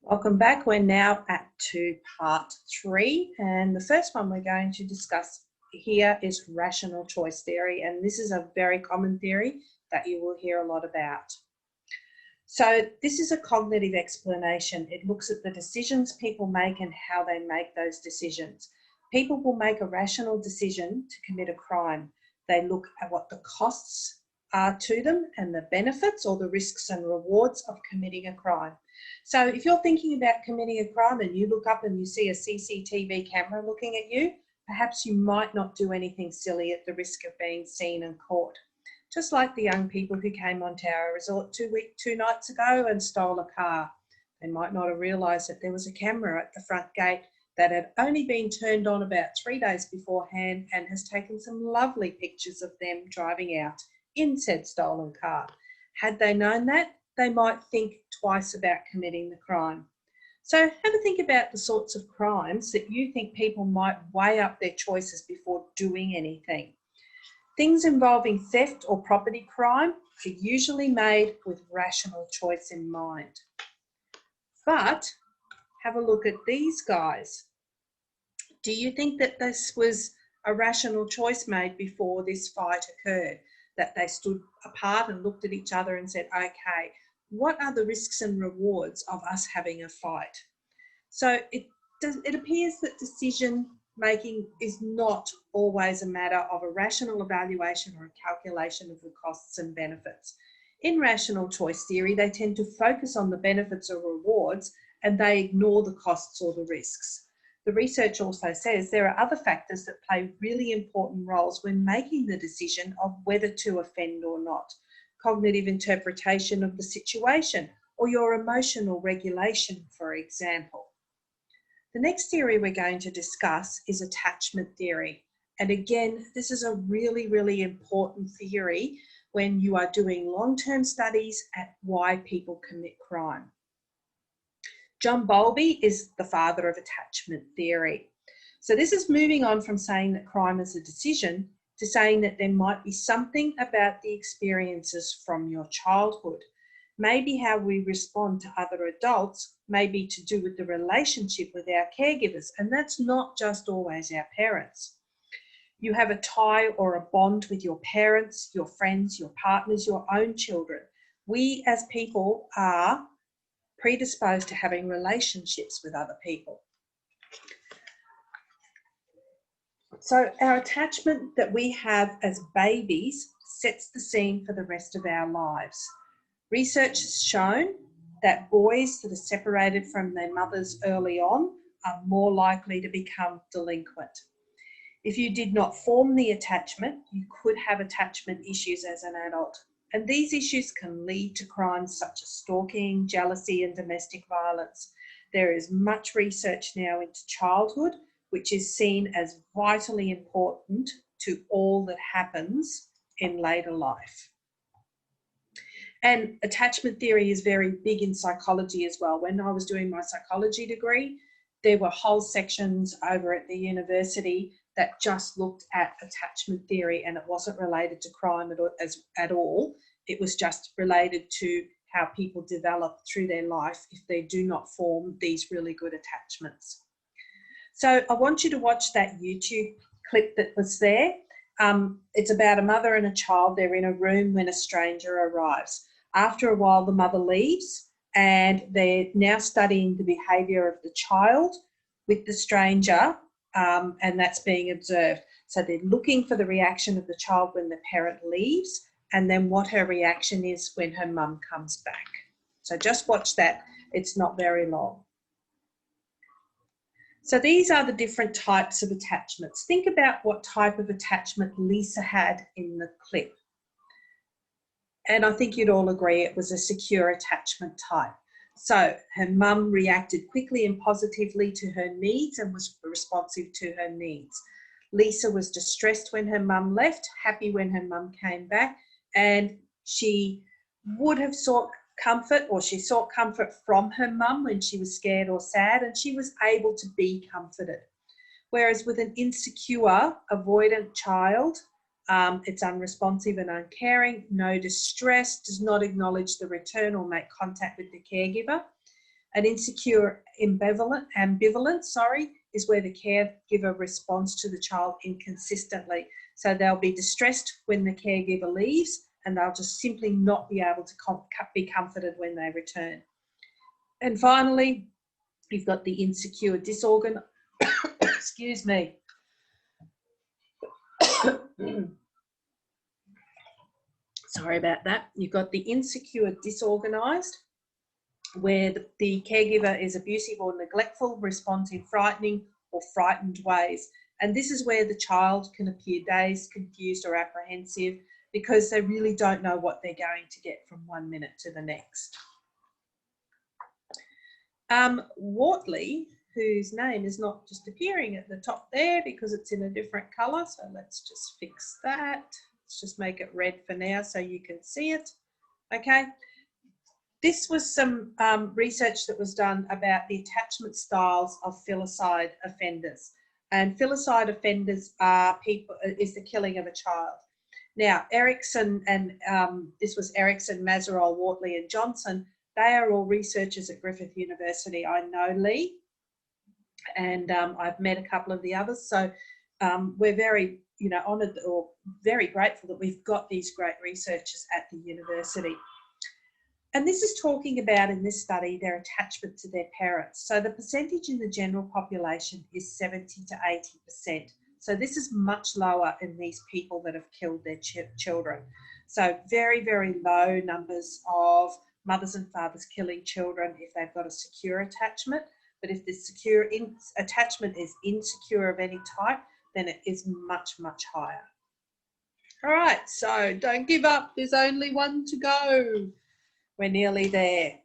Welcome back. We're now to part 3, and the first one we're going to discuss here is rational choice theory, and this is a very common theory that you will hear a lot about. So this is a cognitive explanation. It looks at the decisions people make and how they make those decisions. People will make a rational decision to commit a crime. They look at what the costs are to them and the benefits or the risks and rewards of committing a crime. So if you're thinking about committing a crime and you look up and you see a CCTV camera looking at you, perhaps you might not do anything silly at the risk of being seen and caught. Just like the young people who came onto our resort two nights ago and stole a car. They might not have realised that there was a camera at the front gate that had only been turned on about 3 days beforehand and has taken some lovely pictures of them driving out in said stolen car. Had they known that, they might think twice about committing the crime. So have a think about the sorts of crimes that you think people might weigh up their choices before doing anything. Things involving theft or property crime are usually made with rational choice in mind. But have a look at these guys. Do you think that this was a rational choice made before this fight occurred? That they stood apart and looked at each other and said, okay, what are the risks and rewards of us having a fight? So it appears that decision making is not always a matter of a rational evaluation or a calculation of the costs and benefits. In rational choice theory, they tend to focus on the benefits or rewards and they ignore the costs or the risks. The research also says there are other factors that play really important roles when making the decision of whether to offend or not. Cognitive interpretation of the situation or your emotional regulation, for example. The next theory we're going to discuss is attachment theory. And again, this is a really, really important theory when you are doing long-term studies at why people commit crime. John Bowlby is the father of attachment theory. So this is moving on from saying that crime is a decision to saying that there might be something about the experiences from your childhood. Maybe how we respond to other adults may be to do with the relationship with our caregivers, and that's not just always our parents. You have a tie or a bond with your parents, your friends, your partners, your own children. We as people are predisposed to having relationships with other people. So our attachment that we have as babies sets the scene for the rest of our lives. Research has shown that boys that are separated from their mothers early on are more likely to become delinquent. If you did not form the attachment, you could have attachment issues as an adult. And these issues can lead to crimes such as stalking, jealousy, and domestic violence. There is much research now into childhood, which is seen as vitally important to all that happens in later life. And attachment theory is very big in psychology as well. When I was doing my psychology degree, there were whole sections over at the university that just looked at attachment theory, and it wasn't related to crime at all. It was just related to how people develop through their life if they do not form these really good attachments. So I want you to watch that YouTube clip that was there. It's about a mother and a child. They're in a room when a stranger arrives. After a while, the mother leaves and they're now studying the behaviour of the child with the stranger, and that's being observed. So they're looking for the reaction of the child when the parent leaves and then what her reaction is when her mum comes back. So just watch that. It's not very long. So these are the different types of attachments. Think about what type of attachment Lisa had in the clip. And I think you'd all agree it was a secure attachment type. So her mum reacted quickly and positively to her needs and was responsive to her needs. Lisa was distressed when her mum left, happy when her mum came back, and she would have sought comfort, or she sought comfort from her mum when she was scared or sad, and she was able to be comforted. Whereas with an insecure, avoidant child, it's unresponsive and uncaring, no distress, does not acknowledge the return or make contact with the caregiver. An insecure ambivalence, is where the caregiver responds to the child inconsistently. So they'll be distressed when the caregiver leaves, and they'll just simply not be able to be comforted when they return. And finally, you've got the insecure disorganized. Excuse me. Sorry about that. You've got the insecure disorganized, where the caregiver is abusive or neglectful, responds in frightening or frightened ways. And this is where the child can appear dazed, confused, or apprehensive because they really don't know what they're going to get from one minute to the next. Wortley, whose name is not just appearing at the top there because it's in a different colour, so let's just fix that. Let's just make it red for now so you can see it. Okay. This was some research that was done about the attachment styles of filicide offenders. And filicide offenders are is the killing of a child. Now, Erickson and this was Erickson, Mazerol, Wortley and Johnson. They are all researchers at Griffith University. I know Lee, and I've met a couple of the others. So we're very, honoured or very grateful that we've got these great researchers at the university. And this is talking about, in this study, their attachment to their parents. So the percentage in the general population is 70 to 80%. So this is much lower in these people that have killed their children. So very, very low numbers of mothers and fathers killing children if they've got a secure attachment. But if the secure attachment is insecure of any type, then it is much, much higher. All right, so don't give up. There's only one to go. We're nearly there.